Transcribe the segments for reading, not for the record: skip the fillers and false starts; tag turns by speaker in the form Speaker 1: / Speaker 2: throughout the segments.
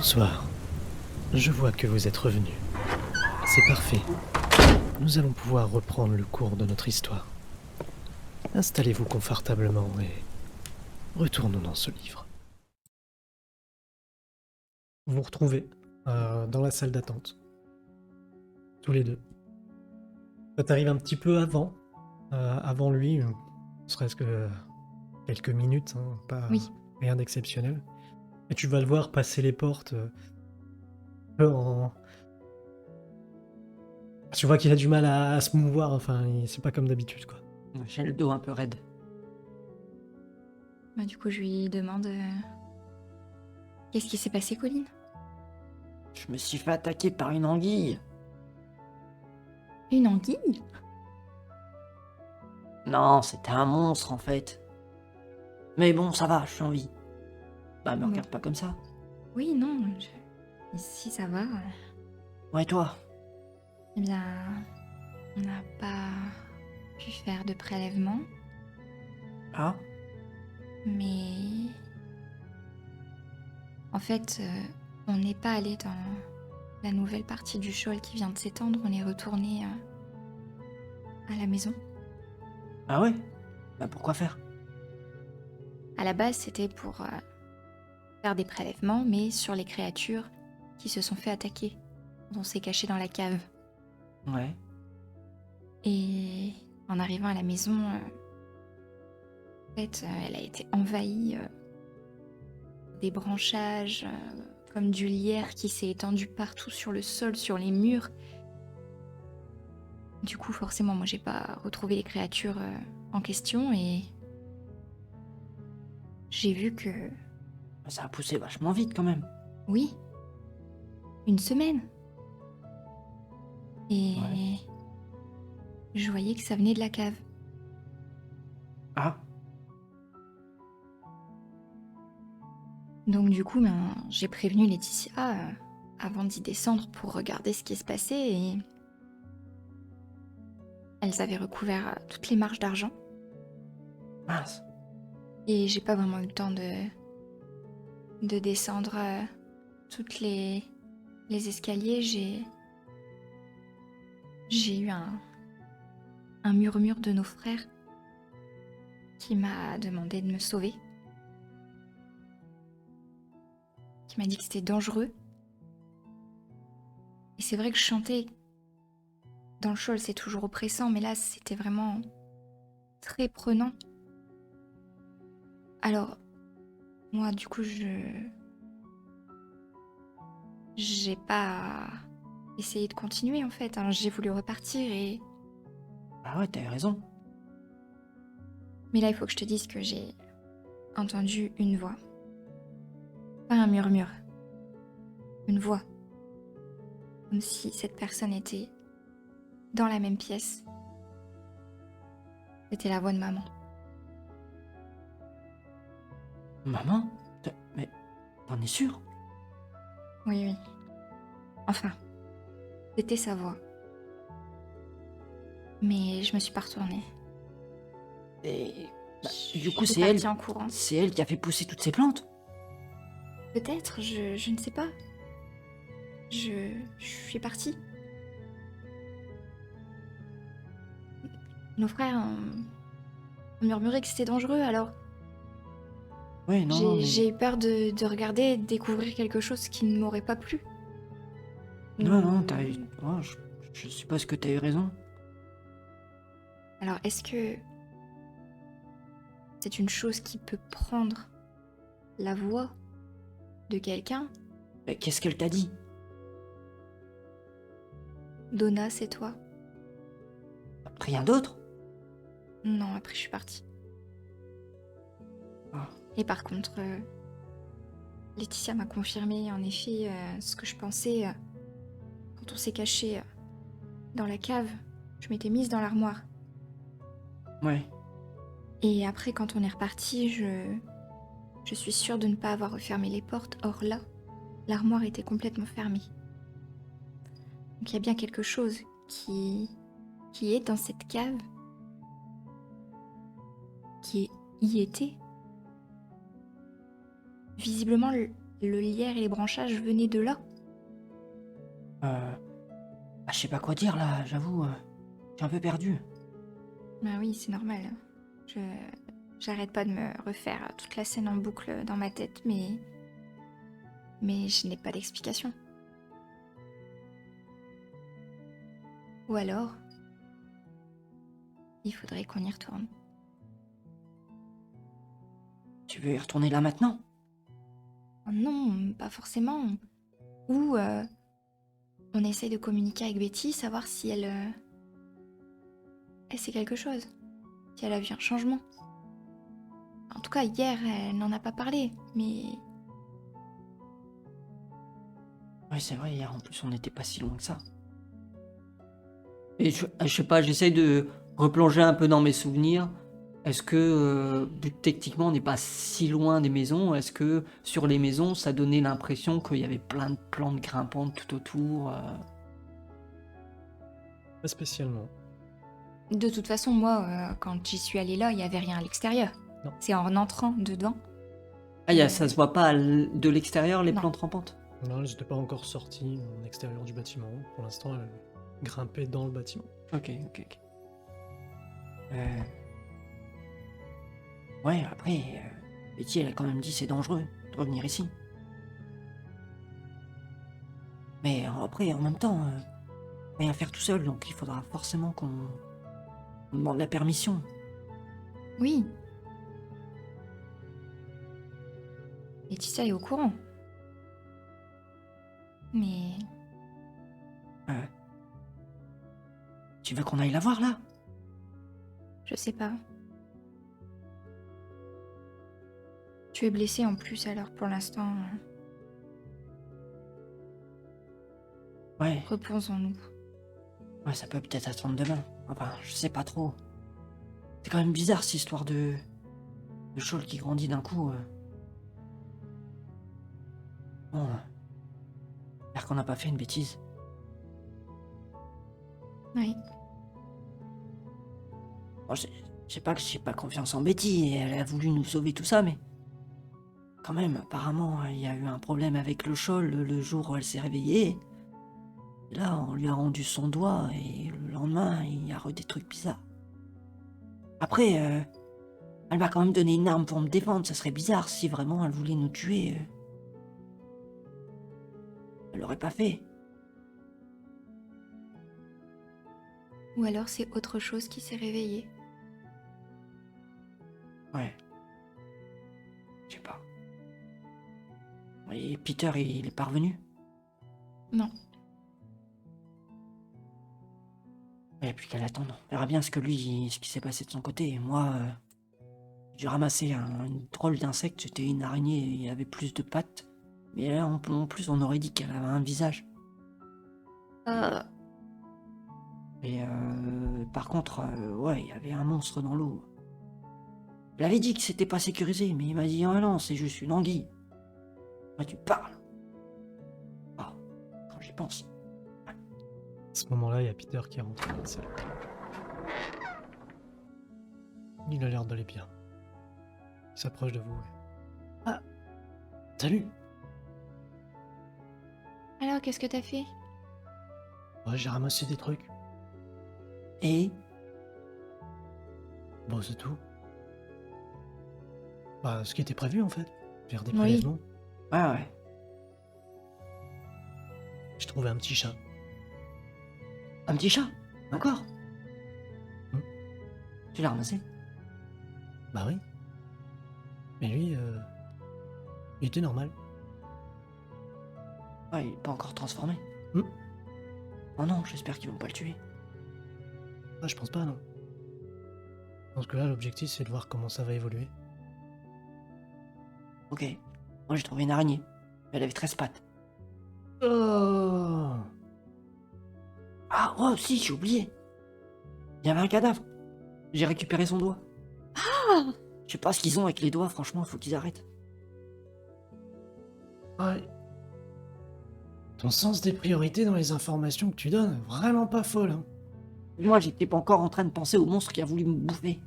Speaker 1: Bonsoir. Je vois que vous êtes revenu. C'est parfait. Nous allons pouvoir reprendre le cours de notre histoire. Installez-vous confortablement et retournons dans ce livre. Vous vous retrouvez dans la salle d'attente. Tous les deux. Ça t'arrive un petit peu avant lui, ne serait-ce que quelques minutes, hein, pas
Speaker 2: Oui.
Speaker 1: rien d'exceptionnel. Et tu vas le voir passer les portes un peu en... Tu vois qu'il a du mal à se mouvoir, enfin, c'est pas comme d'habitude, quoi.
Speaker 3: J'ai le dos un peu raide.
Speaker 2: Bah, du coup, je lui demande qu'est-ce qui s'est passé, Colline?
Speaker 3: Je me suis fait attaquer par une anguille.
Speaker 2: Une anguille?
Speaker 3: Non, c'était un monstre en fait. Mais bon, ça va, je suis en vie. Bah, me
Speaker 2: Ouais.
Speaker 3: regarde pas comme ça.
Speaker 2: Oui, non. Ici, ça va.
Speaker 3: Ouais, toi.
Speaker 2: Eh bien, on n'a pas pu faire de prélèvement,
Speaker 3: Ah,
Speaker 2: mais en fait, on n'est pas allé dans la nouvelle partie du shoal qui vient de s'étendre. On est retourné à la maison.
Speaker 3: ah ouais. Bah pourquoi faire?
Speaker 2: À la base, c'était pour faire des prélèvements, mais sur les créatures qui se sont fait attaquer. On s'est caché dans la cave.
Speaker 3: Ouais.
Speaker 2: Et en arrivant à la maison, en fait, elle a été envahie des branchages, comme du lierre qui s'est étendu partout sur le sol, sur les murs. Du coup, forcément, moi, j'ai pas retrouvé les créatures en question et j'ai vu que,
Speaker 3: Ça a poussé vachement vite quand même.
Speaker 2: oui, une semaine. Et
Speaker 3: Ouais.
Speaker 2: je voyais que ça venait de la cave.
Speaker 3: Ah,
Speaker 2: Donc du coup, ben, j'ai prévenu Laetitia avant d'y descendre pour regarder ce qui se passait et elles avaient recouvert toutes les marches d'argent
Speaker 3: mince.
Speaker 2: et j'ai pas vraiment eu le temps de descendre toutes les escaliers. J'ai eu un murmure de nos frères qui m'a demandé de me sauver, qui m'a dit que c'était dangereux. Et c'est vrai que chanter dans le shoal, c'est toujours oppressant, mais là, c'était vraiment très prenant. Alors, moi, du coup, j'ai pas essayé de continuer, en fait, hein. J'ai voulu repartir et...
Speaker 3: Ah ouais, t'avais raison.
Speaker 2: Mais là, il faut que je te dise que j'ai entendu une voix. Pas un murmure. Une voix. Comme si cette personne était dans la même pièce. C'était la voix de maman.
Speaker 3: Maman? Mais t'en es sûr?
Speaker 2: Oui, oui. Enfin, c'était sa voix. Mais je me suis pas retournée.
Speaker 3: Et bah,
Speaker 2: Je
Speaker 3: du coup,
Speaker 2: suis
Speaker 3: c'est elle.
Speaker 2: partie en courant.
Speaker 3: C'est elle qui a fait pousser toutes ces plantes.
Speaker 2: Peut-être, je ne sais pas. Je suis partie. Nos frères ont murmuré que c'était dangereux, alors
Speaker 3: Ouais, non, mais.
Speaker 2: j'ai eu peur de regarder et de découvrir quelque chose qui ne m'aurait pas plu.
Speaker 3: Non, non,
Speaker 2: Ou-
Speaker 3: t'as eu. Oh, je suppose que t'as eu raison.
Speaker 2: Alors, est-ce que c'est une chose qui peut prendre la voix de quelqu'un?
Speaker 3: Mais qu'est-ce qu'elle t'a dit?
Speaker 2: Donna, c'est toi?
Speaker 3: Rien d'autre?
Speaker 2: Non, après je suis partie.
Speaker 3: Ah.
Speaker 2: Et par contre, Laetitia m'a confirmé en effet ce que je pensais quand on s'est caché dans la cave. Je m'étais mise dans l'armoire.
Speaker 3: Ouais.
Speaker 2: Et après, quand on est reparti, je suis sûre de ne pas avoir refermé les portes. Or là, l'armoire était complètement fermée. Donc il y a bien quelque chose qui est dans cette cave, qui y était. Visiblement, le lierre et les branchages venaient de là.
Speaker 3: Je sais pas quoi dire là, j'avoue. Je suis un peu perdu.
Speaker 2: Bah oui, c'est normal. Je J'arrête pas de me refaire toute la scène en boucle dans ma tête, mais je n'ai pas d'explication. Ou alors, il faudrait qu'on y retourne.
Speaker 3: Tu veux y retourner là maintenant?
Speaker 2: Oh non, pas forcément. Ou on essaye de communiquer avec Betty, savoir si elle sait quelque chose, si elle a vu un changement. En tout cas, hier, elle n'en a pas parlé, mais
Speaker 3: Oui, c'est vrai, hier en plus on n'était pas si loin que ça. Et je sais pas, j'essaye de replonger un peu dans mes souvenirs. Est-ce que, vu que techniquement on n'est pas si loin des maisons, est-ce que sur les maisons ça donnait l'impression qu'il y avait plein de plantes grimpantes tout autour
Speaker 1: Pas spécialement.
Speaker 2: de toute façon, moi, quand j'y suis allée là, il n'y avait rien à l'extérieur.
Speaker 1: Non.
Speaker 2: C'est en entrant dedans.
Speaker 3: Ça se voit pas de l'extérieur les
Speaker 2: Non.
Speaker 3: plantes rampantes?
Speaker 1: Non, elles n'étaient pas encore sorties en extérieur du bâtiment. Pour l'instant, elles grimpaient dans le bâtiment.
Speaker 3: Ok. Ouais, après, Betty, elle a quand même dit c'est dangereux de revenir ici. Mais après, en même temps, rien faire tout seul, donc il faudra forcément qu'on demande la permission.
Speaker 2: Oui. Laetitia est au courant. Mais
Speaker 3: Tu veux qu'on aille la voir, là?
Speaker 2: je sais pas. Tu es blessée en plus, alors pour l'instant,
Speaker 3: Ouais,
Speaker 2: reposons-nous.
Speaker 3: ouais, ça peut peut-être attendre demain. Enfin, je sais pas trop. C'est quand même bizarre, cette histoire de Shawl qui grandit d'un coup. Bon, j'espère qu'on n'a pas fait une bêtise.
Speaker 2: Oui.
Speaker 3: Bon, je sais pas que j'ai pas confiance en Betty, et elle a voulu nous sauver tout ça, mais... Quand même, apparemment, il y a eu un problème avec le Shawl le jour où elle s'est réveillée. Et là, on lui a rendu son doigt, et le lendemain, il y a eu des trucs bizarres. Après, elle m'a quand même donné une arme pour me défendre, ça serait bizarre si vraiment elle voulait nous tuer. Elle l'aurait pas fait.
Speaker 2: Ou alors c'est autre chose qui s'est réveillé.
Speaker 3: Ouais. Je sais pas. Et Peter, il est parvenu?
Speaker 2: Non.
Speaker 3: Il n'y a plus qu'à l'attendre. On verra bien ce qui s'est passé de son côté. Et moi, j'ai ramassé un drôle d'insecte. C'était une araignée, il y avait plus de pattes. Mais là, en plus, on aurait dit qu'elle avait un visage. Et par contre, ouais, il y avait un monstre dans l'eau. Je l'avais dit que c'était pas sécurisé, mais il m'a dit, ah non, c'est juste une anguille. Moi, tu parles. Ah, quand j'y pense.
Speaker 1: À ce moment-là, il y a Peter qui rentre dans la salle. Il a l'air d'aller bien. Il s'approche de vous. Ah, salut.
Speaker 2: Alors, qu'est-ce que t'as fait?
Speaker 1: Ouais, j'ai ramassé des trucs.
Speaker 3: Et
Speaker 1: Bon, c'est tout. Bah, ce qui était prévu en fait. Faire des
Speaker 2: Oui.
Speaker 1: prélèvements.
Speaker 3: ouais.
Speaker 1: J'ai trouvé un petit chat.
Speaker 3: Un petit chat? Encore?
Speaker 1: Hmm.
Speaker 3: Tu l'as ramassé?
Speaker 1: Bah oui. Mais lui, il était normal.
Speaker 3: Ouais, il est pas encore transformé.
Speaker 1: Hmm.
Speaker 3: Oh non, j'espère qu'ils vont pas le tuer.
Speaker 1: Ah, je pense pas, non. Je pense que là, l'objectif, c'est de voir comment ça va évoluer.
Speaker 3: Ok. Moi, j'ai trouvé une araignée. Elle avait 13 pattes.
Speaker 1: Oh!
Speaker 3: Ah, oh, si, j'ai oublié. Il y avait un cadavre. J'ai récupéré son doigt. Je sais pas ce qu'ils ont avec les doigts, franchement, il faut qu'ils arrêtent.
Speaker 1: Ouais. Ton sens des priorités dans les informations que tu donnes, vraiment pas folle, hein.
Speaker 3: Moi, j'étais pas encore en train de penser au monstre qui a voulu me bouffer.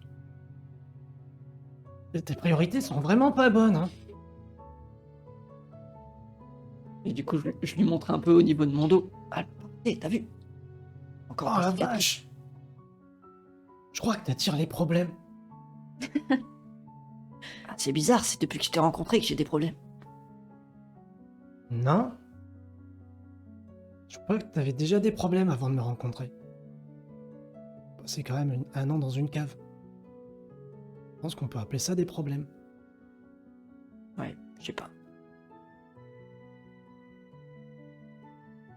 Speaker 1: Tes priorités sont vraiment pas bonnes, hein.
Speaker 3: Et du coup, je lui montre un peu au niveau de mon dos. Ah, t'as vu? Encore
Speaker 1: Oh
Speaker 3: des
Speaker 1: la
Speaker 3: cicatrices.
Speaker 1: vache! Je crois que t'attires les problèmes.
Speaker 3: Ah, c'est bizarre, c'est depuis que je t'ai rencontré que j'ai des problèmes.
Speaker 1: Non? Je crois que t'avais déjà des problèmes avant de me rencontrer. C'est quand même un an dans une cave. Je pense qu'on peut appeler ça des problèmes.
Speaker 3: Ouais, je sais pas.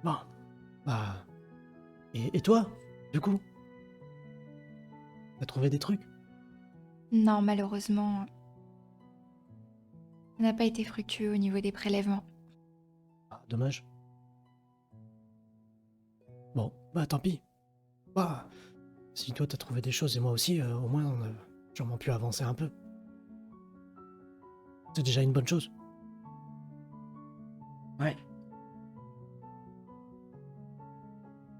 Speaker 1: Bon, bah... Et toi, du coup? T'as trouvé des trucs?
Speaker 2: Non, malheureusement, ça n'a pas été fructueux au niveau des prélèvements.
Speaker 1: Ah, dommage. Bon, bah tant pis. Bah, si toi t'as trouvé des choses et moi aussi, au moins on a sûrement pu avancer un peu. C'est déjà une bonne chose.
Speaker 3: Ouais.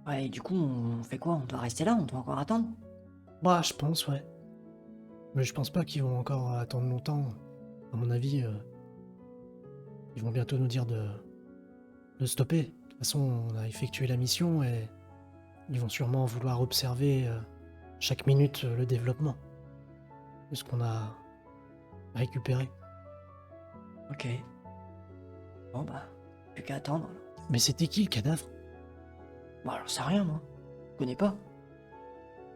Speaker 3: Ouais, et du coup, on fait quoi? On doit rester là? On doit encore attendre?
Speaker 1: Bah, je pense, ouais. Mais je pense pas qu'ils vont encore attendre longtemps. À mon avis, ils vont bientôt nous dire de stopper. De toute façon, on a effectué la mission et ils vont sûrement vouloir observer chaque minute le développement de ce qu'on a récupéré.
Speaker 3: Ok. Bon, bah, plus qu'à attendre.
Speaker 1: Mais c'était qui le cadavre?
Speaker 3: Bon, alors, c'est rien, moi. Je connais pas.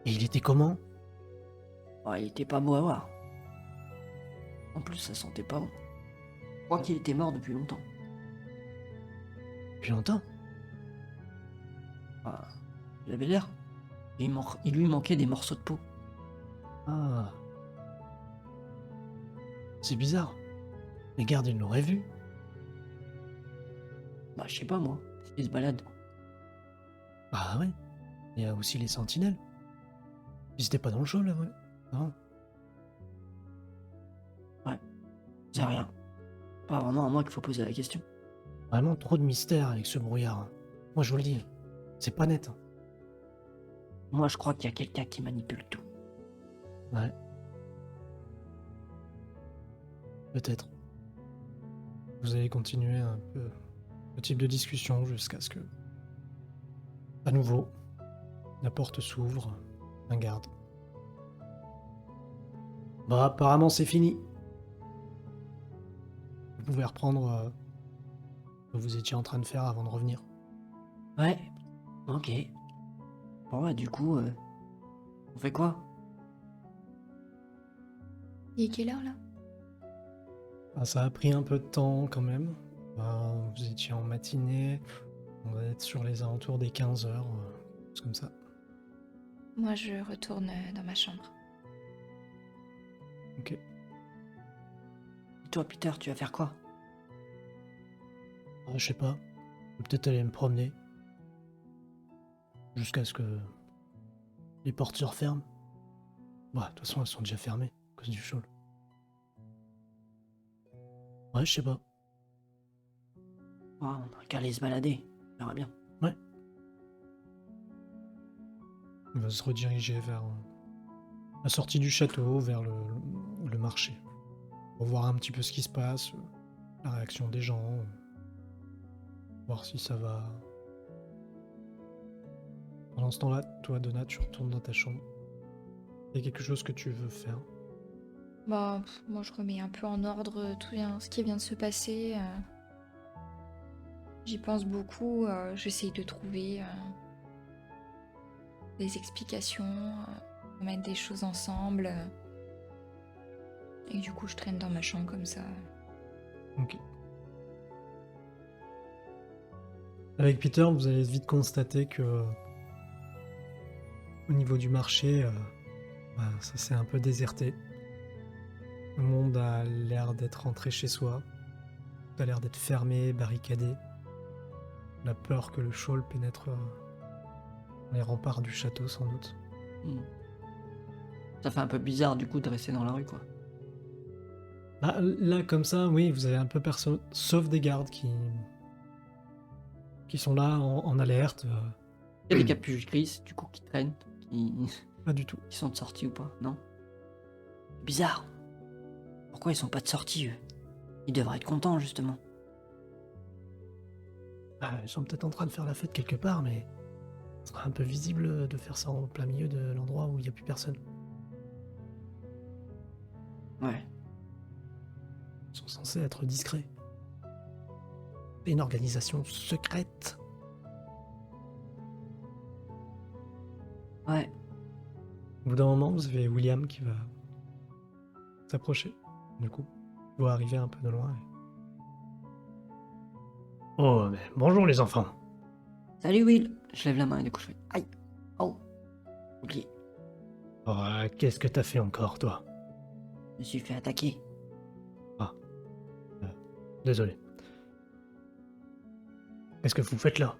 Speaker 1: Et il était comment?
Speaker 3: Bon, il était pas beau à voir. En plus, ça sentait pas bon. Je crois qu'il était mort depuis longtemps.
Speaker 1: Depuis longtemps?
Speaker 3: Ah, il avait l'air. Il lui manquait des morceaux de peau.
Speaker 1: Ah. C'est bizarre. Les gardes, ils l'auraient vu.
Speaker 3: Bah, je sais pas, moi. Il se balade.
Speaker 1: Bah ouais. Il y a aussi les sentinelles. Ils étaient pas dans le show, là, ouais. Non.
Speaker 3: C'est rien. Pas vraiment à moi qu'il faut poser la question.
Speaker 1: Vraiment trop de mystère avec ce brouillard. Moi, je vous le dis. C'est pas net.
Speaker 3: Moi, je crois qu'il y a quelqu'un qui manipule tout.
Speaker 1: Ouais. Peut-être. Vous allez continuer un peu le type de discussion jusqu'à ce que, à nouveau, la porte s'ouvre, un garde. Bah, apparemment, c'est fini. Vous pouvez reprendre ce que vous étiez en train de faire avant de revenir.
Speaker 3: Ouais. Ok. Bon, bah, du coup, on fait quoi?
Speaker 2: Il est quelle heure là?
Speaker 1: Ah, ça a pris un peu de temps quand même. Vous étiez en matinée. On va être sur les alentours des 15 heures. C'est comme ça.
Speaker 2: Moi, je retourne dans ma chambre.
Speaker 1: Ok.
Speaker 3: Et toi, Peter, tu vas faire quoi?
Speaker 1: Ah, je sais pas. Je vais peut-être aller me promener. Jusqu'à ce que les portes se referment. Bah, de toute façon, elles sont déjà fermées à cause du show. Ouais, je sais pas.
Speaker 3: Ah, on a qu'à aller se balader. On verra bien.
Speaker 1: Ouais. Il va se rediriger vers la sortie du château, vers le marché. Pour voir un petit peu ce qui se passe, la réaction des gens, voir si ça va. Pendant ce temps-là, toi, Donna, tu retournes dans ta chambre. Il y a quelque chose que tu veux faire.
Speaker 2: Bah, moi, je remets un peu en ordre tout ce qui vient de se passer. J'y pense beaucoup. J'essaye de trouver des explications, mettre des choses ensemble. Et du coup, je traîne dans ma chambre comme ça.
Speaker 1: Ok. Avec Peter, vous allez vite constater que au niveau du marché, ça s'est un peu déserté. Le monde a l'air d'être rentré chez soi. Tout a l'air d'être fermé, barricadé. La peur que le Shawl pénètre dans les remparts du château, sans doute.
Speaker 3: Ça fait un peu bizarre, du coup, de rester dans la rue, quoi.
Speaker 1: Bah, là, comme ça, oui, vous avez un peu personne, sauf des gardes qui sont là en alerte.
Speaker 3: Il y a des capuches grises, du coup, qui traînent,
Speaker 1: Pas du tout.
Speaker 3: qui sont de sortie ou pas, non? Bizarre. Pourquoi ils sont pas de sortie, eux? Ils devraient être contents, justement.
Speaker 1: Ils sont peut-être en train de faire la fête quelque part, mais ce sera un peu visible de faire ça en plein milieu de l'endroit où il n'y a plus personne.
Speaker 3: Ouais.
Speaker 1: Ils sont censés être discrets. C'est une organisation secrète.
Speaker 3: Ouais.
Speaker 1: Au bout d'un moment, vous avez William qui va s'approcher. Du coup, il doit arriver un peu de loin. Oh, mais bonjour les enfants.
Speaker 3: Salut Will. Je lève la main et du coup je fais aïe. Oh. Oublié.
Speaker 1: Oh, qu'est-ce que t'as fait encore, toi?
Speaker 3: Je me suis fait attaquer.
Speaker 1: Désolé. Qu'est-ce que vous faites là?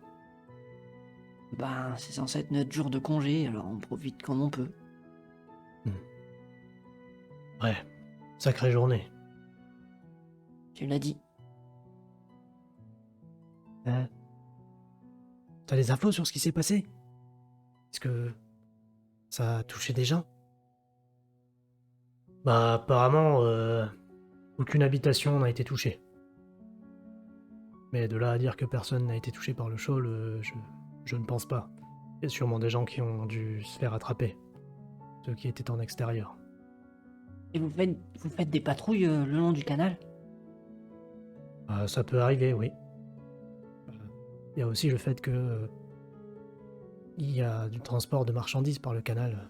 Speaker 3: Ben, c'est censé être notre jour de congé, alors on profite comme on peut.
Speaker 1: Ouais, sacrée journée.
Speaker 3: Tu l'as dit.
Speaker 1: T'as des infos sur ce qui s'est passé? Est-ce que ça a touché des gens? Bah apparemment, aucune habitation n'a été touchée. Mais de là à dire que personne n'a été touché par le shoal, je ne pense pas. Il y a sûrement des gens qui ont dû se faire attraper. Ceux qui étaient en extérieur.
Speaker 3: Et vous faites des patrouilles le long du canal?
Speaker 1: Ça peut arriver, oui. Il y a aussi le fait que il y a du transport de marchandises par le canal.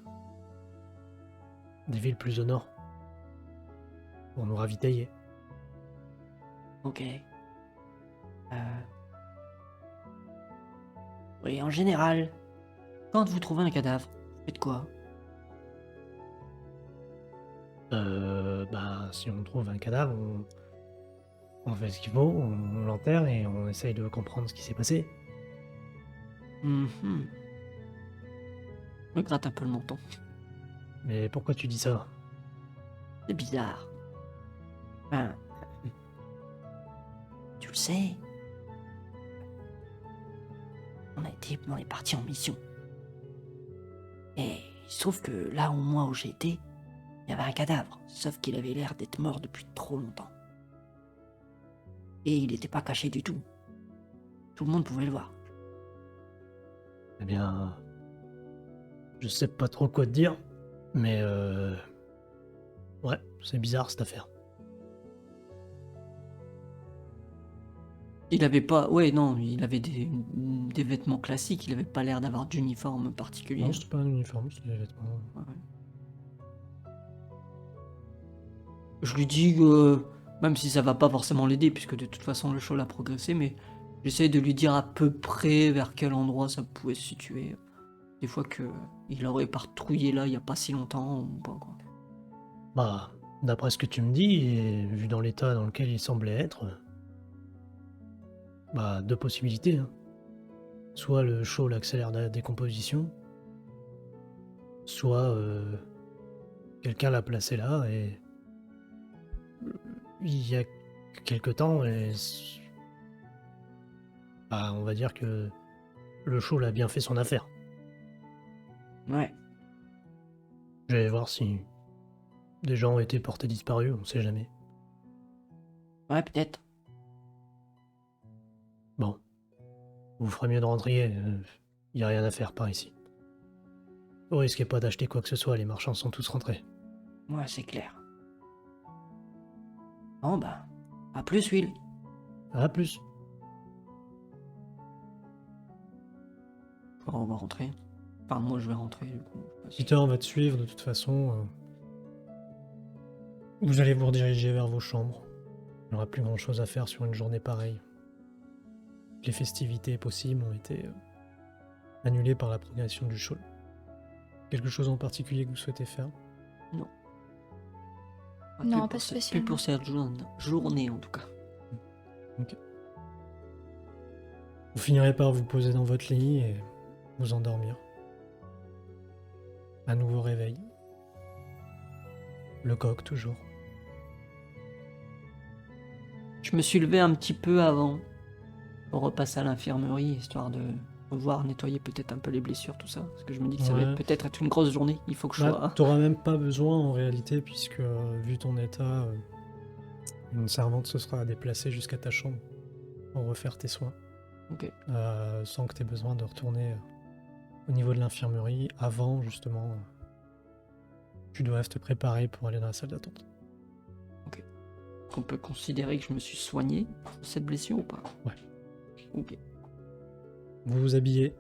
Speaker 1: Des villes plus au nord. Pour nous ravitailler.
Speaker 3: Ok. Oui, en général, quand vous trouvez un cadavre, vous faites quoi?
Speaker 1: Si on trouve un cadavre, on fait ce qu'il faut, on l'enterre et on essaye de comprendre ce qui s'est passé.
Speaker 3: Mhm. Je me gratte un peu le menton.
Speaker 1: Mais pourquoi tu dis ça?
Speaker 3: C'est bizarre. Ben, tu le sais. On est parti en mission. Et il se trouve que là, au mois où j'ai été, il y avait un cadavre, sauf qu'il avait l'air d'être mort depuis trop longtemps. Et il n'était pas caché du tout. Tout le monde pouvait le voir.
Speaker 1: Eh bien, je sais pas trop quoi te dire, mais ouais, c'est bizarre cette affaire.
Speaker 3: Il avait pas... Ouais, non, il avait des vêtements classiques, il avait pas l'air d'avoir d'uniforme particulier.
Speaker 1: Non, c'est pas un uniforme, c'est des vêtements.
Speaker 3: Ouais. Je lui dis que, même si ça va pas forcément l'aider, puisque de toute façon le show a progressé, mais j'essaye de lui dire à peu près vers quel endroit ça pouvait se situer. Des fois que il aurait patrouillé là il y a pas si longtemps ou pas quoi.
Speaker 1: Bah, d'après ce que tu me dis, et vu dans l'état dans lequel il semblait être, bah, deux possibilités. Hein. Soit le shoal accélère la décomposition, soit quelqu'un l'a placé là et il y a quelque temps, et bah, on va dire que le shoal a bien fait son affaire.
Speaker 3: Ouais.
Speaker 1: Je vais voir si des gens ont été portés disparus, on sait jamais.
Speaker 3: Ouais, peut-être.
Speaker 1: Bon, vous ferez mieux de rentrer, y a rien à faire par ici. Vous risquez pas d'acheter quoi que ce soit, les marchands sont tous rentrés.
Speaker 3: Ouais, c'est clair. Bon bah, à plus Will.
Speaker 1: À plus.
Speaker 3: On va rentrer. Enfin, moi je vais rentrer du coup.
Speaker 1: Peter va te suivre de toute façon. Vous allez vous rediriger vers vos chambres. Il n'y aura plus grand chose à faire sur une journée pareille. Les festivités possibles ont été annulées par la progression du show. Quelque chose en particulier que vous souhaitez faire?
Speaker 3: Non.
Speaker 2: Non, pas
Speaker 3: Plus
Speaker 2: spécialement.
Speaker 3: pour cette journée en tout cas.
Speaker 1: Ok. Vous finirez par vous poser dans votre lit et vous endormir. Un nouveau réveil. Le coq toujours.
Speaker 3: Je me suis levé un petit peu avant pour repasser à l'infirmerie, histoire de voir nettoyer peut-être un peu les blessures, tout ça. Parce que je me dis que ça va
Speaker 1: Ouais.
Speaker 3: peut-être être une grosse journée. Il faut que je sois...
Speaker 1: T'auras même pas besoin en réalité, puisque vu ton état, une servante se sera déplacée jusqu'à ta chambre pour refaire tes soins.
Speaker 3: Ok.
Speaker 1: sans que tu aies besoin de retourner au niveau de l'infirmerie avant, justement, tu dois te préparer pour aller dans la salle d'attente.
Speaker 3: On peut considérer que je me suis soigné de cette blessure ou pas?
Speaker 1: Ouais.
Speaker 3: Ok.
Speaker 1: Vous vous habillez,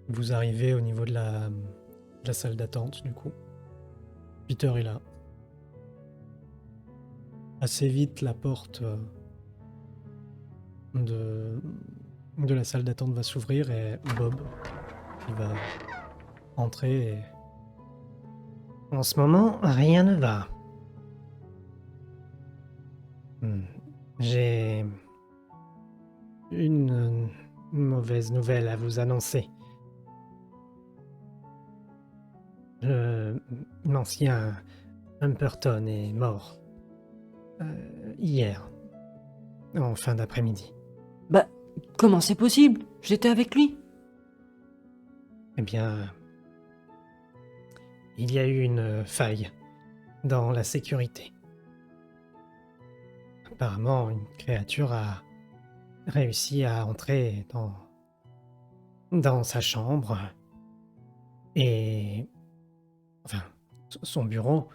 Speaker 1: vous arrivez au niveau de la salle d'attente, du coup. Peter est là. Assez vite, la porte de la salle d'attente va s'ouvrir et Bob qui va entrer et... En ce moment, rien ne va. J'ai une mauvaise nouvelle à vous annoncer. L'ancien Humperton est mort. Hier, en fin d'après-midi.
Speaker 3: Bah, comment c'est possible? J'étais avec lui.
Speaker 1: Eh bien, il y a eu une faille dans la sécurité. Apparemment, une créature a réussi à entrer dans sa chambre et... enfin, son bureau,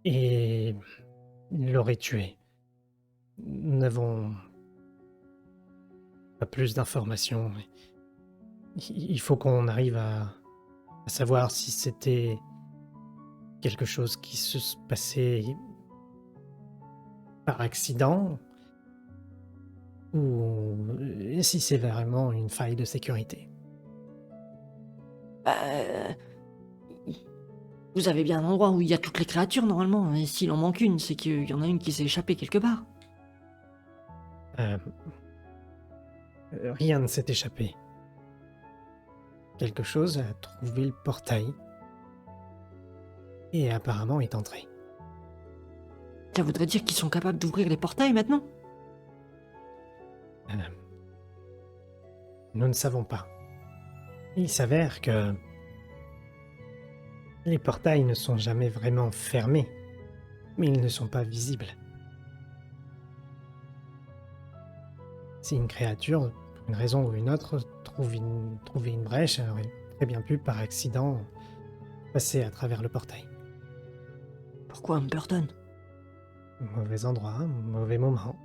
Speaker 1: et l'aurait tué. Nous n'avons pas plus d'informations. Mais il faut qu'on arrive à savoir si c'était quelque chose qui se passait par accident ou si c'est vraiment une faille de sécurité.
Speaker 3: Bah, vous avez bien un endroit où il y a toutes les créatures normalement, et s'il en manque une, c'est qu'il y en a une qui s'est échappée quelque part.
Speaker 1: Euh, Rien ne s'est échappé. Quelque chose a trouvé le portail et apparemment est entré.
Speaker 3: Ça voudrait dire qu'ils sont capables d'ouvrir les portails maintenant?
Speaker 1: Euh, Nous ne savons pas. Il s'avère que les portails ne sont jamais vraiment fermés, mais ils ne sont pas visibles. Si une créature, pour une raison ou une autre, trouvait une brèche, elle aurait très bien pu, par accident, passer à travers le portail.
Speaker 3: Pourquoi Humperton?
Speaker 1: Mauvais endroit, mauvais moment.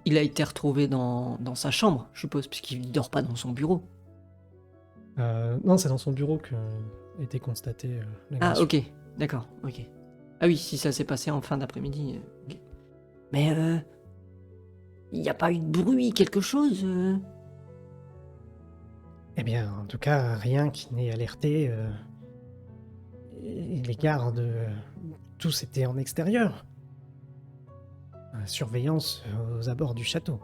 Speaker 3: Il a été retrouvé dans sa chambre, je suppose, puisqu'il dort pas dans son bureau.
Speaker 1: Non, c'est dans son bureau que a été constatée
Speaker 3: Ah,
Speaker 1: l'agression.
Speaker 3: ok, d'accord, ok. Ah oui, si ça s'est passé en fin d'après-midi. Ok. Mais il n'y a pas eu de bruit, quelque chose
Speaker 1: Eh bien, en tout cas, rien qui n'ait alerté. Et les gardes, tous étaient en extérieur. Surveillance aux abords du château.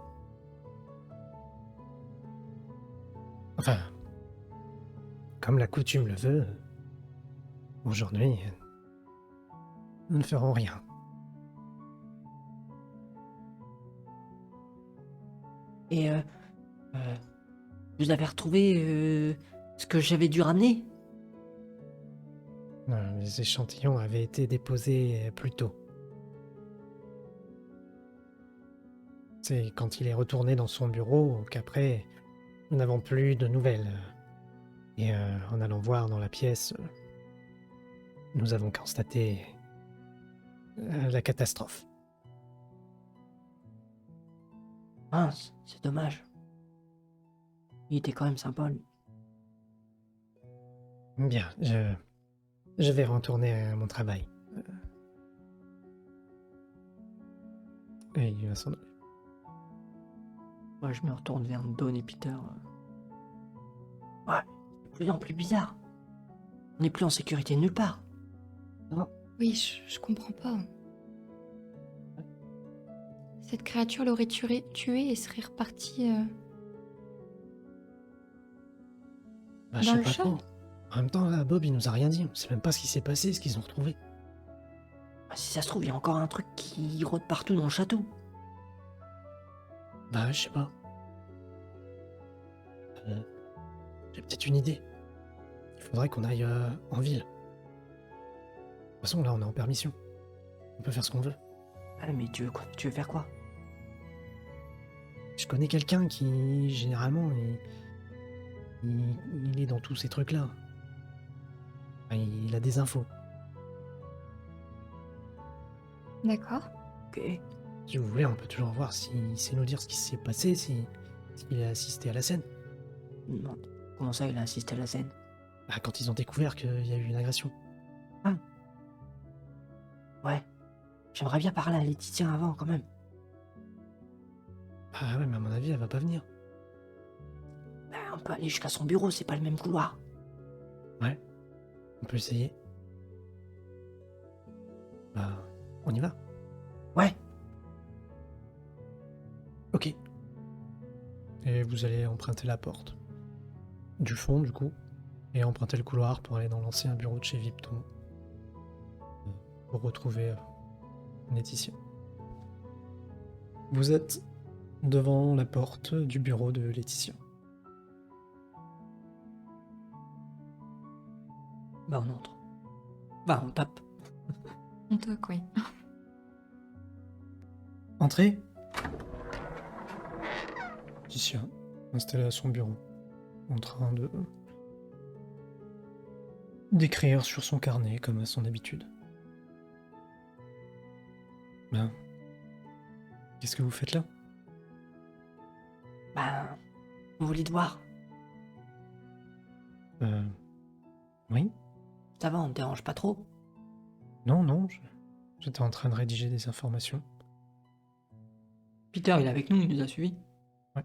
Speaker 1: Enfin, comme la coutume le veut, aujourd'hui, nous ne ferons rien.
Speaker 3: Et vous avez retrouvé ce que j'avais dû ramener?
Speaker 1: Les échantillons avaient été déposés plus tôt. C'est quand il est retourné dans son bureau qu'après, nous n'avons plus de nouvelles. Et en allant voir dans la pièce, nous avons constaté la catastrophe.
Speaker 3: Mince, c'est dommage. Il était quand même sympa, lui.
Speaker 1: Bien, je vais retourner à mon travail. Et il va s'en aller.
Speaker 3: Moi, je me retourne vers Dawn et Peter. Ouais, c'est de plus en plus bizarre. On n'est plus en sécurité nulle part.
Speaker 2: Oui, je comprends pas. Cette créature l'aurait tué et serait repartie
Speaker 1: Bah,
Speaker 2: dans
Speaker 1: je sais
Speaker 2: le
Speaker 1: pas
Speaker 2: champ.
Speaker 1: trop. En même temps, là, Bob, il nous a rien dit. On sait même pas ce qui s'est passé, ce qu'ils ont retrouvé.
Speaker 3: Ah, si ça se trouve, il y a encore un truc qui rôde partout dans le château.
Speaker 1: Bah, je sais pas. J'ai peut-être une idée. Il faudrait qu'on aille en ville. De toute façon, là, on est en permission. On peut faire ce qu'on veut.
Speaker 3: Ah, mais tu veux quoi? Tu veux faire quoi?
Speaker 1: Je Je connais quelqu'un qui, généralement, il est dans tous ces trucs-là. Enfin, il a des infos.
Speaker 2: D'accord.
Speaker 3: Ok.
Speaker 1: Si vous voulez, on peut toujours voir s'il sait nous dire ce qui s'est passé, s'il a assisté à la scène.
Speaker 3: Non. Comment ça, il a assisté à la scène?
Speaker 1: Bah, quand ils ont découvert qu'il y a eu une agression.
Speaker 3: Ah. Ouais. J'aimerais bien parler à Laetitia avant, quand même.
Speaker 1: Ah ouais, mais à mon avis, elle va pas venir.
Speaker 3: Ben, on peut aller jusqu'à son bureau, c'est pas le même couloir.
Speaker 1: Ouais, on peut essayer. Bah, on y va.
Speaker 3: Ouais.
Speaker 1: Ok. Et vous allez emprunter la porte. Du fond, du coup. Et emprunter le couloir pour aller dans l'ancien bureau de chez Vipton. Pour retrouver Laetitia. Vous êtes devant la porte du bureau de Laetitia.
Speaker 3: Bah, on entre. Bah, on tape.
Speaker 2: On toque, oui.
Speaker 1: Entrez. Laetitia, installée à son bureau, en train d'écrire sur son carnet comme à son habitude. Ben, qu'est-ce que vous faites là?
Speaker 3: Bah, on voulait te voir.
Speaker 1: Oui?
Speaker 3: Ça va, on te dérange pas trop?
Speaker 1: Non, j'étais en train de rédiger des informations.
Speaker 3: Peter, il est avec nous, il nous a suivis.
Speaker 1: Ouais.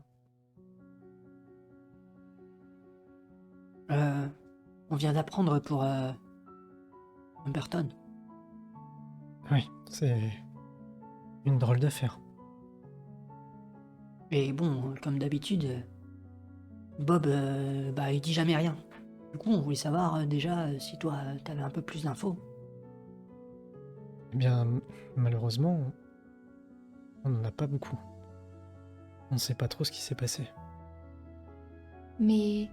Speaker 3: On vient d'apprendre pour Humberton.
Speaker 1: Oui, c'est une drôle d'affaire.
Speaker 3: Et bon, comme d'habitude, Bob, bah, il dit jamais rien. Du coup, on voulait savoir déjà si toi, t'avais un peu plus d'infos.
Speaker 1: Eh bien, malheureusement, on n'en a pas beaucoup. On ne sait pas trop ce qui s'est passé.
Speaker 2: Mais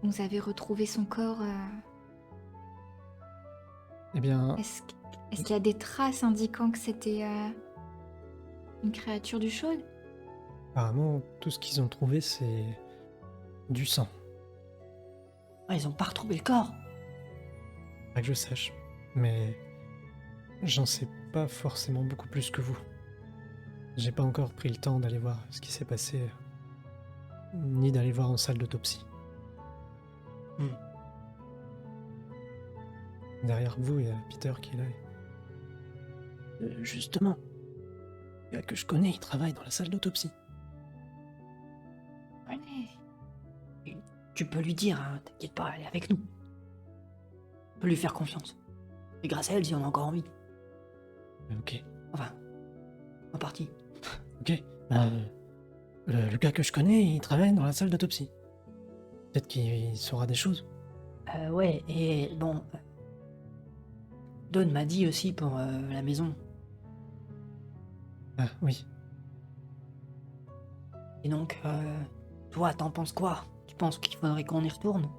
Speaker 2: vous avez retrouvé son corps.
Speaker 1: Eh bien,
Speaker 2: Est-ce qu'il y a des traces indiquant que c'était une créature du Shoal?
Speaker 1: apparemment, tout ce qu'ils ont trouvé, c'est du sang.
Speaker 3: Ah, ils ont pas retrouvé le corps.
Speaker 1: Pas que je sache. Mais j'en sais pas forcément beaucoup plus que vous. J'ai pas encore pris le temps d'aller voir ce qui s'est passé, ni d'aller voir en salle d'autopsie.
Speaker 3: Hmm.
Speaker 1: Derrière vous, il y a Peter qui est là. Justement, le gars que je connais, il travaille dans la salle d'autopsie.
Speaker 2: Ouais.
Speaker 3: Tu peux lui dire, hein, t'inquiète pas, elle est avec nous. On peut lui faire confiance. Et grâce à elle, si on a encore envie.
Speaker 1: Ok.
Speaker 3: Enfin, en partie.
Speaker 1: Ok. Le gars que je connais, il travaille dans la salle d'autopsie. Peut-être qu'il saura des choses.
Speaker 3: Ouais, et bon... Don m'a dit aussi pour la maison.
Speaker 1: Ah, oui.
Speaker 3: Et donc, toi, t'en penses quoi? Tu penses qu'il faudrait qu'on y retourne?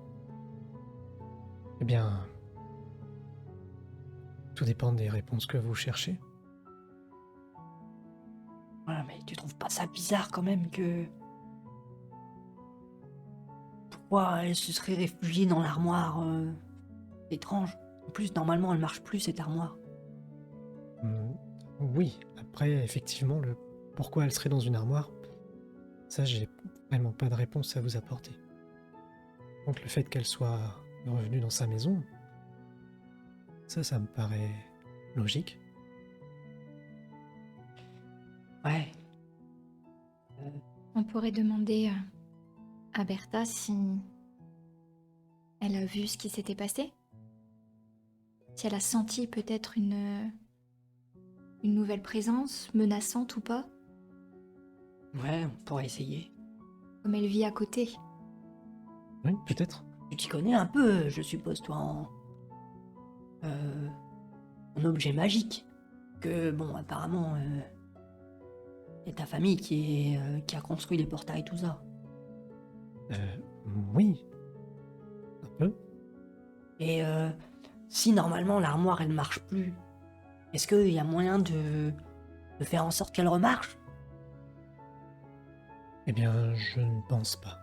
Speaker 1: Eh bien... Tout dépend des réponses que vous cherchez.
Speaker 3: Voilà, mais tu trouves pas ça bizarre quand même que... Pourquoi elle se serait réfugiée dans l'armoire étrange? En plus, normalement, elle marche plus, cette armoire.
Speaker 1: Oui, après, effectivement, le pourquoi elle serait dans une armoire, ça, j'ai vraiment pas de réponse à vous apporter. Donc le fait qu'elle soit revenue dans sa maison, ça me paraît logique.
Speaker 3: Ouais.
Speaker 2: On pourrait demander à Bertha si elle a vu ce qui s'était passé. Si elle a senti peut-être une nouvelle présence, menaçante ou pas,
Speaker 3: Ouais, on pourrait essayer.
Speaker 2: comme elle vit à côté.
Speaker 1: Oui, peut-être.
Speaker 3: Tu t'y connais un peu, je suppose, toi, en objet magique. Que, bon, apparemment, c'est ta famille qui a construit les portails, tout ça.
Speaker 1: Oui. Un peu.
Speaker 3: Et si normalement l'armoire elle marche plus, est-ce qu'il y a moyen de faire en sorte qu'elle remarche?
Speaker 1: Eh bien, je ne pense pas.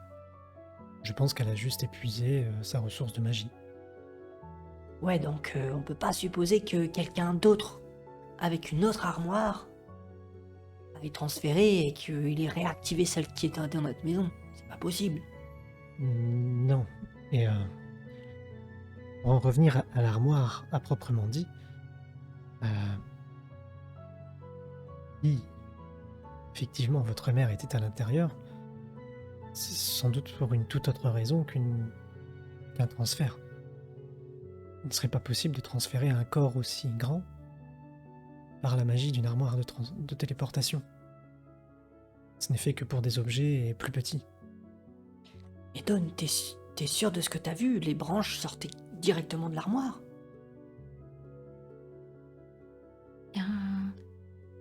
Speaker 1: Je pense qu'elle a juste épuisé sa ressource de magie.
Speaker 3: Ouais, donc on peut pas supposer que quelqu'un d'autre, avec une autre armoire, ait transféré et qu'il ait réactivé celle qui était dans notre maison. C'est pas possible.
Speaker 1: Non. Et pour en revenir à l'armoire à proprement dit, euh, si effectivement votre mère était à l'intérieur, c'est sans doute pour une toute autre raison qu'un transfert. Il ne serait pas possible de transférer un corps aussi grand par la magie d'une armoire de téléportation. Ce n'est fait que pour des objets plus petits.
Speaker 3: Et Don, t'es sûr de ce que t'as vu? Les branches sortaient directement de l'armoire?
Speaker 2: Bien,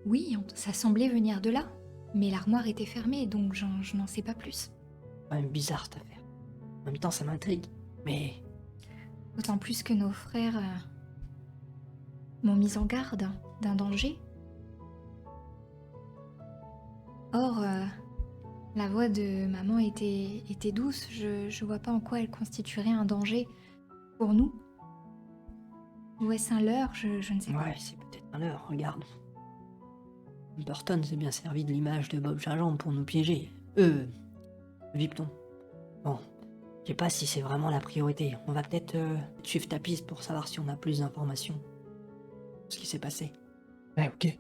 Speaker 2: oui, ça semblait venir de là. Mais l'armoire était fermée, donc je n'en sais pas plus.
Speaker 3: Quand même bizarre cette affaire. En même temps, ça m'intrigue. Mais
Speaker 2: D'autant plus que nos frères m'ont mis en garde d'un danger. Or, la voix de maman était douce. Je vois pas en quoi elle constituerait un danger pour nous. Ou est-ce un leurre? Je ne sais pas.
Speaker 3: ouais, c'est peut-être un leurre, regarde. Burton s'est bien servi de l'image de Bob Gingembre pour nous piéger. Vipton. Bon, je sais pas si c'est vraiment la priorité. On va peut-être suivre ta piste pour savoir si on a plus d'informations. Ce qui s'est passé.
Speaker 1: Ouais, ok.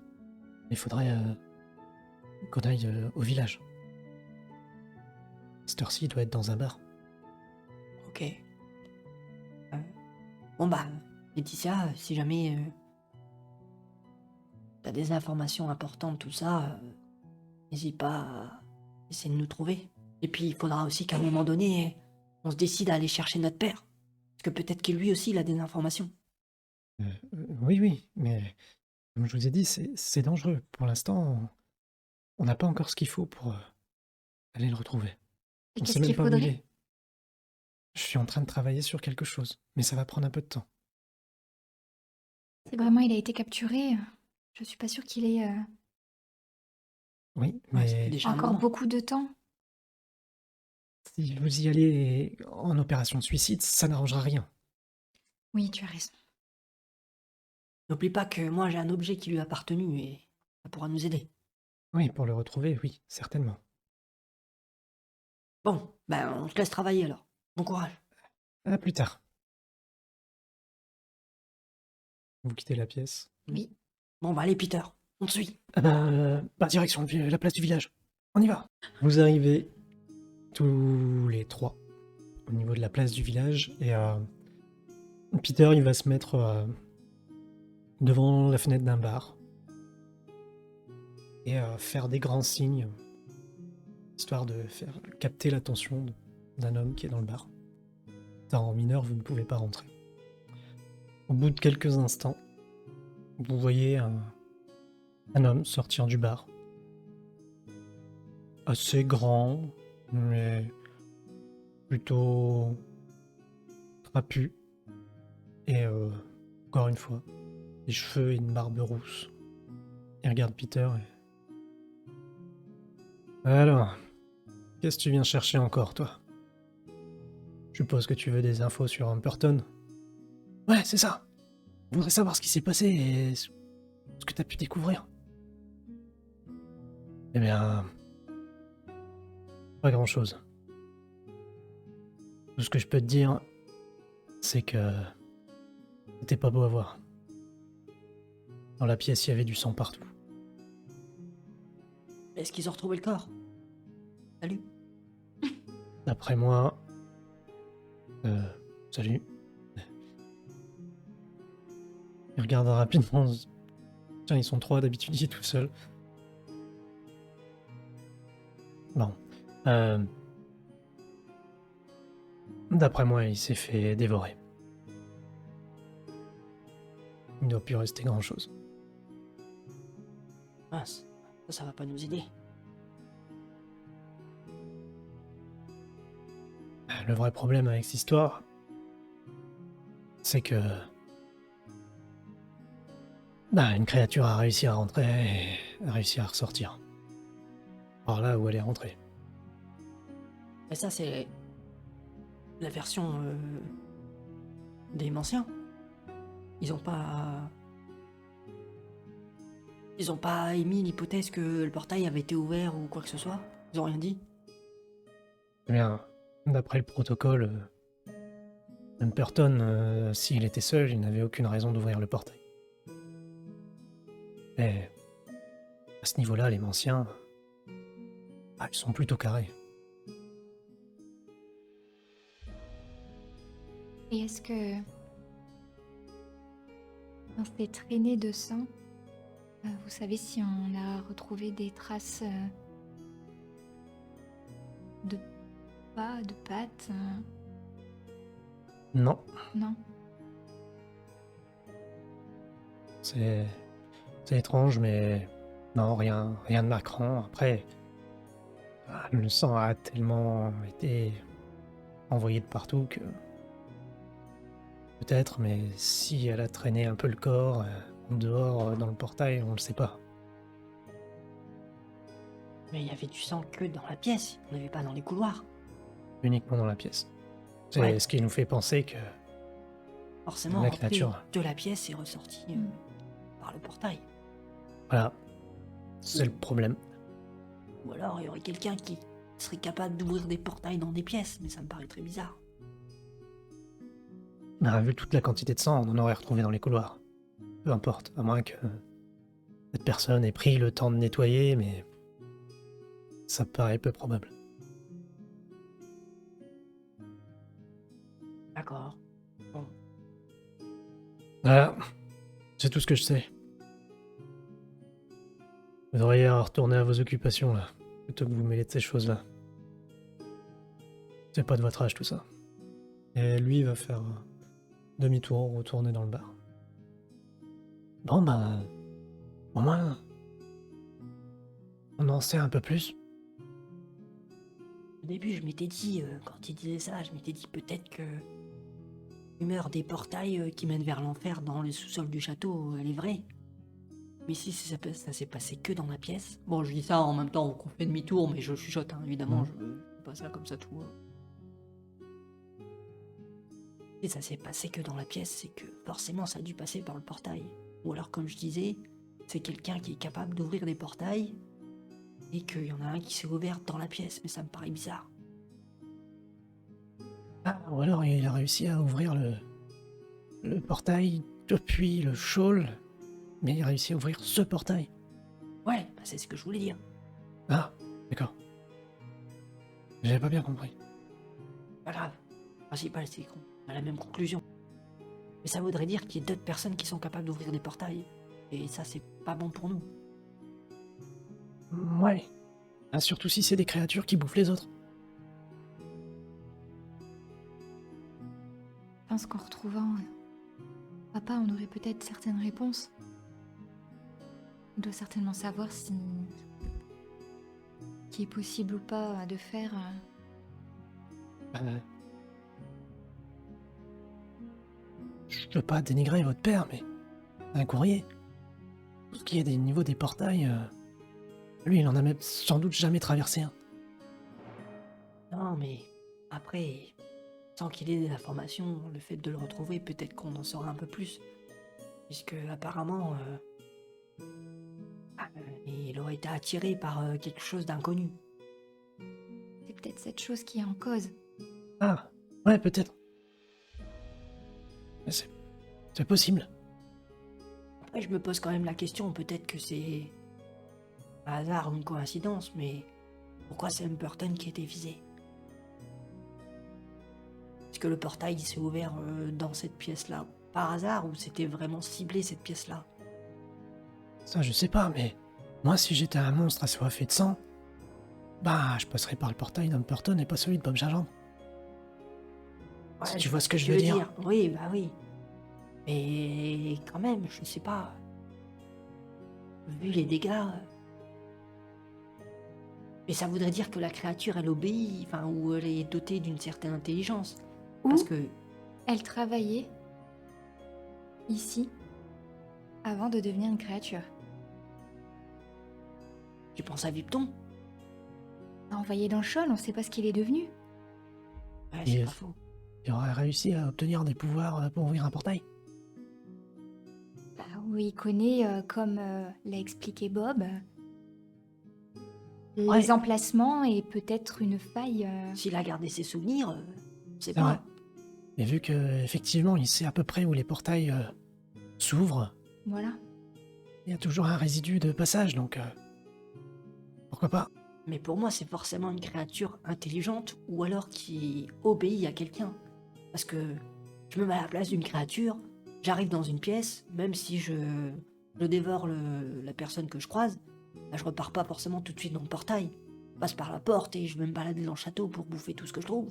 Speaker 1: Il faudrait qu'on aille au village. Cette heure-ci, il doit être dans un bar.
Speaker 3: Ok. Bon bah, Laetitia, si jamais t'as des informations importantes, tout ça, n'hésite pas à essayer de nous trouver. Et puis il faudra aussi qu'à un moment donné, on se décide à aller chercher notre père. Parce que peut-être que lui aussi, il a des informations.
Speaker 1: Oui, mais comme je vous ai dit, c'est dangereux. Pour l'instant, on n'a pas encore ce qu'il faut pour aller le retrouver.
Speaker 2: Et
Speaker 1: On sait
Speaker 2: qu'est-ce
Speaker 1: même
Speaker 2: qu'il
Speaker 1: pas où il
Speaker 2: faudrait?
Speaker 1: est. Je suis en train de travailler sur quelque chose, mais ça va prendre un peu de temps.
Speaker 2: Si vraiment il a été capturé, je suis pas sûre qu'il ait
Speaker 1: Oui,
Speaker 3: Ouais, ça fait
Speaker 1: mais
Speaker 3: déjà un
Speaker 2: encore
Speaker 3: moment.
Speaker 2: beaucoup de temps.
Speaker 1: si vous y allez en opération de suicide, ça n'arrangera rien.
Speaker 2: Oui, tu as raison.
Speaker 3: N'oublie pas que moi j'ai un objet qui lui a appartenu et ça pourra nous aider.
Speaker 1: Oui, pour le retrouver, oui, certainement.
Speaker 3: Bon, ben on te laisse travailler alors. Bon courage.
Speaker 1: À plus tard. Vous quittez la pièce.
Speaker 2: Oui.
Speaker 3: Bon bah allez Peter, on te suit.
Speaker 1: Direction la place du village. On y va. Vous arrivez tous les trois au niveau de la place du village et Peter, il va se mettre devant la fenêtre d'un bar et faire des grands signes, histoire de faire capter l'attention d'un homme qui est dans le bar. En mineur, vous ne pouvez pas rentrer. Au bout de quelques instants, vous voyez un homme sortir du bar. Assez grand, mais plutôt trapu. Et encore une fois, des cheveux et une barbe rousse. Il regarde Peter et... Alors, qu'est-ce que tu viens chercher encore, toi? Je suppose que tu veux des infos sur Humperton? Ouais, c'est ça. Je voudrais savoir ce qui s'est passé et ce que t'as pu découvrir. Eh bien... pas grand-chose. Tout ce que je peux te dire, c'est que... c'était pas beau à voir. Dans la pièce, il y avait du sang partout.
Speaker 3: Est-ce qu'ils ont retrouvé le corps? Salut.
Speaker 1: D'après moi... salut. Il regarde rapidement. Tiens, ils sont trois, d'habitude il est tout seul. Bon. D'après moi, il s'est fait dévorer. Il ne doit plus rester grand-chose.
Speaker 3: Mince, ça va pas nous aider.
Speaker 1: Le vrai problème avec cette histoire, c'est que... une créature a réussi à rentrer et a réussi à ressortir. Par là où elle est rentrée.
Speaker 3: Mais ça, c'est la version des anciens. Ils ont pas. Ils ont pas émis l'hypothèse que le portail avait été ouvert ou quoi que ce soit. Ils ont rien dit.
Speaker 1: Eh bien, d'après le protocole, Humperton, s'il était seul, il n'avait aucune raison d'ouvrir le portail. Mais à ce niveau-là, les Manciens, ils sont plutôt carrés.
Speaker 2: Et est-ce que dans ces traînées de sang, vous savez si on a retrouvé des traces de pas, de pattes
Speaker 1: Non,
Speaker 2: Non.
Speaker 1: c'est étrange, mais non, rien de marquant. Après, le sang a tellement été envoyé de partout que peut-être, mais si elle a traîné un peu le corps en dehors dans le portail, on le sait pas.
Speaker 3: Mais il y avait du sang que dans la pièce. On n'avait pas dans les couloirs.
Speaker 1: Uniquement dans la pièce. C'est
Speaker 3: Ouais.
Speaker 1: ce qui nous fait penser que
Speaker 3: Forcément,
Speaker 1: la
Speaker 3: rentrer
Speaker 1: créature.
Speaker 3: de la pièce est ressorti par le portail.
Speaker 1: Voilà, c'est le problème.
Speaker 3: Ou alors, il y aurait quelqu'un qui serait capable d'ouvrir des portails dans des pièces, mais ça me paraît très bizarre.
Speaker 1: Vu toute la quantité de sang, on en aurait retrouvé dans les couloirs. Peu importe, à moins que cette personne ait pris le temps de nettoyer, mais ça paraît peu probable.
Speaker 3: D'accord. Bon.
Speaker 1: Voilà, c'est tout ce que je sais. Vous devriez retourner à vos occupations, là, plutôt que vous mêler de ces choses-là. C'est pas de votre âge, tout ça. Et lui va faire demi-tour, retourner dans le bar. Bon, au moins, on en sait un peu plus.
Speaker 3: Au début, je m'étais dit, quand il disait ça, je m'étais dit peut-être que l'humeur des portails qui mènent vers l'enfer dans le sous-sol du château, elle est vraie. Mais si ça s'est passé que dans la pièce. Bon, je dis ça en même temps qu'on fait demi-tour, mais je chuchote, hein, évidemment,
Speaker 1: Mhm.
Speaker 3: je fais pas ça comme ça tout. Si ça s'est passé que dans la pièce, c'est que forcément ça a dû passer par le portail. Ou alors, comme je disais, c'est quelqu'un qui est capable d'ouvrir des portails et qu'il y en a un qui s'est ouvert dans la pièce, mais ça me paraît bizarre.
Speaker 1: Ou alors il a réussi à ouvrir le portail depuis le shawl, mais il a réussi à ouvrir ce portail.
Speaker 3: Ouais, c'est ce que je voulais dire.
Speaker 1: Ah, d'accord. J'avais pas bien compris.
Speaker 3: Pas grave. Le principal, c'est qu'on a la même conclusion. Mais ça voudrait dire qu'il y a d'autres personnes qui sont capables d'ouvrir des portails. Et ça, c'est pas bon pour nous.
Speaker 1: Ouais. Surtout si c'est des créatures qui bouffent les autres.
Speaker 2: Je pense qu'en retrouvant papa, on aurait peut-être certaines réponses. On doit certainement savoir si qui est possible ou pas de faire.
Speaker 1: Je veux pas dénigrer votre père, mais un courrier. Tout ce qui est des niveaux des portails, lui, il en a même sans doute jamais traversé un.
Speaker 3: Non, mais après, sans qu'il ait des informations, le fait de le retrouver, peut-être qu'on en saura un peu plus. Puisque apparemment, il aurait été attiré par quelque chose d'inconnu.
Speaker 2: C'est peut-être cette chose qui est en cause.
Speaker 1: Ah, ouais, peut-être. Mais c'est possible.
Speaker 3: Après, je me pose quand même la question, peut-être que c'est un hasard ou une coïncidence, mais pourquoi c'est Humperton qui a été visé? Est-ce que le portail il s'est ouvert dans cette pièce-là par hasard ou c'était vraiment ciblé cette pièce-là?
Speaker 1: Ça, je sais pas, mais moi, si j'étais un monstre assoiffé de sang, je passerais par le portail d'Humperton et pas celui de Bob Gingembre.
Speaker 3: Ouais,
Speaker 1: Si tu
Speaker 3: je
Speaker 1: vois
Speaker 3: vois
Speaker 1: ce que je veux dire.
Speaker 3: Oui, bah oui. Mais quand même, je sais pas. Vu les dégâts. Mais ça voudrait dire que la créature, elle obéit, enfin, ou elle est dotée d'une certaine intelligence.
Speaker 2: Ou
Speaker 3: Parce que,
Speaker 2: elle travaillait ici avant de devenir une créature.
Speaker 3: tu penses à Vipton?
Speaker 2: Envoyé dans le chol, on sait pas ce qu'il est devenu.
Speaker 3: c'est
Speaker 1: Et
Speaker 3: pas faux.
Speaker 1: il aurait réussi à obtenir des pouvoirs pour ouvrir un portail?
Speaker 2: Bah, oui, il connaît, comme l'a expliqué Bob,
Speaker 3: Ouais,
Speaker 2: les emplacements et peut-être une faille.
Speaker 3: s'il a gardé ses souvenirs, c'est
Speaker 1: C'est vrai.
Speaker 3: pas.
Speaker 1: Et vu que effectivement il sait à peu près où les portails s'ouvrent,
Speaker 2: Voilà.
Speaker 1: il y a toujours un résidu de passage, donc pourquoi pas?
Speaker 3: Mais pour moi, c'est forcément une créature intelligente ou alors qui obéit à quelqu'un. Parce que je me mets à la place d'une créature, j'arrive dans une pièce, même si je dévore la personne que je croise, bah, je repars pas forcément tout de suite dans le portail. Je passe par la porte et je vais me balader dans le château pour bouffer tout ce que je trouve.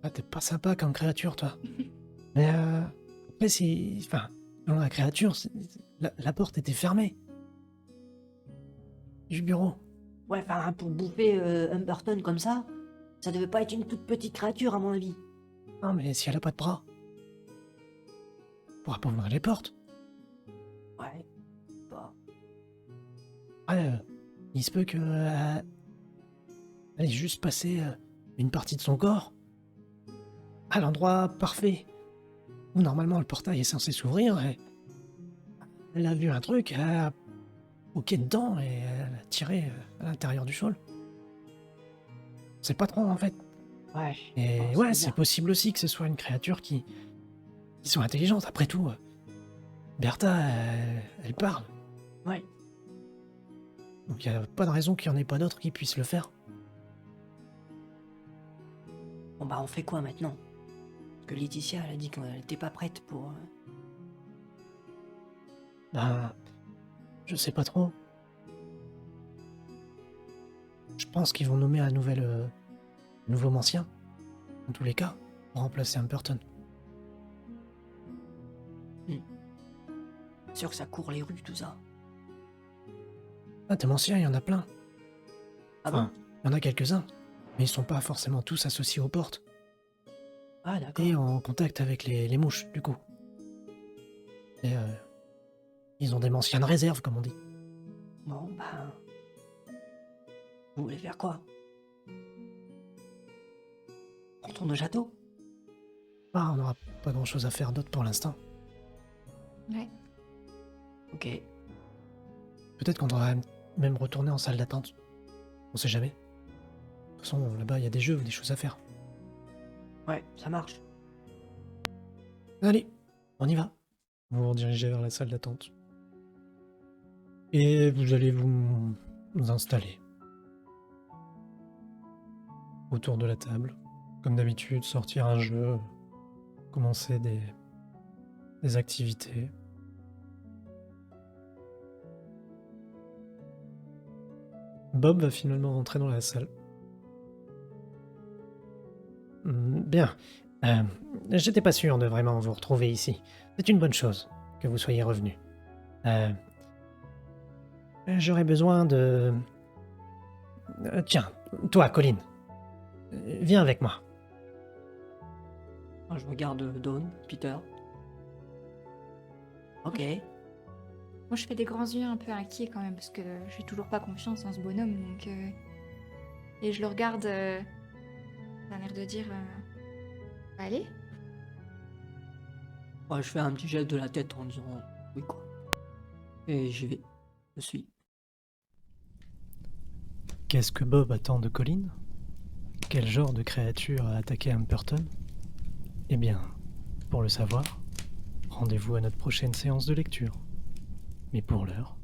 Speaker 1: Ah, t'es pas sympa comme créature, toi. Mais après, si. Enfin, dans la créature, la porte était fermée. Du bureau.
Speaker 3: Ouais, enfin, pour bouffer Humberton comme ça devait pas être une toute petite créature à mon avis.
Speaker 1: Non, mais si elle a pas de bras, elle pourra pas ouvrir les portes.
Speaker 3: Ouais, bah,
Speaker 1: Ouais, il se peut que. Elle ait juste passé une partie de son corps à l'endroit parfait où normalement le portail est censé s'ouvrir. Et elle a vu un truc, elle a poké dedans et elle a tiré à l'intérieur du sol. C'est pas trop en fait.
Speaker 3: ouais.
Speaker 1: Et
Speaker 3: Oh,
Speaker 1: ouais,
Speaker 3: c'est
Speaker 1: c'est
Speaker 3: bizarre.
Speaker 1: possible aussi que ce soit une créature qui soit intelligente. Après tout, Bertha, elle parle.
Speaker 3: Ouais.
Speaker 1: Donc il n'y a pas de raison qu'il n'y en ait pas d'autres qui puissent le faire.
Speaker 3: Bon bah on fait quoi maintenant? Parce que Laetitia, elle a dit qu'elle était pas prête pour.
Speaker 1: Ben, je sais pas trop. Je pense qu'ils vont nommer un nouveau mancien, en tous les cas, pour remplacer Humberton.
Speaker 3: Sûr que ça court les rues, tout ça.
Speaker 1: Ah, des manciens, il y en a plein.
Speaker 3: Ah
Speaker 1: Enfin,
Speaker 3: bon?
Speaker 1: il y en a quelques-uns, mais ils sont pas forcément tous associés aux portes.
Speaker 3: Ah d'accord.
Speaker 1: Et en contact avec les mouches, du coup. Et ils ont des manciens de réserve, comme on dit.
Speaker 3: Bon bah. Vous voulez faire quoi? On retourne au château?
Speaker 1: Ah, on n'aura pas grand-chose à faire d'autre pour l'instant.
Speaker 2: Ouais.
Speaker 3: Ok.
Speaker 1: Peut-être qu'on devrait même retourner en salle d'attente. On sait jamais. De toute façon, là-bas, il y a des jeux ou des choses à faire.
Speaker 3: Ouais, ça marche.
Speaker 1: Allez, on y va. Vous vous redirigez vers la salle d'attente. Et vous allez vous installer. Autour de la table. Comme d'habitude, sortir un jeu. Commencer des activités. Bob va finalement rentrer dans la salle. Bien. J'étais pas sûr de vraiment vous retrouver ici. C'est une bonne chose que vous soyez revenu. J'aurais besoin de... tiens, toi, Colin. Viens avec moi.
Speaker 3: Je regarde Dawn, Peter. Ok.
Speaker 2: Moi, je fais des grands yeux un peu inquiets quand même, parce que j'ai toujours pas confiance en ce bonhomme, donc... Et je le regarde d'un air de dire... Allez.
Speaker 3: Ouais, je fais un petit geste de la tête en disant oui quoi. Et j'y vais. Je suis.
Speaker 1: Qu'est-ce que Bob attend de Colin? Quel genre de créature a attaqué Humberton? Eh bien, pour le savoir, rendez-vous à notre prochaine séance de lecture. Mais pour l'heure,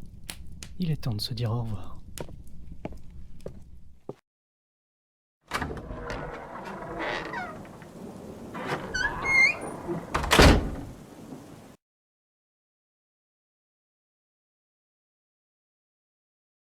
Speaker 1: il est temps de se dire au revoir.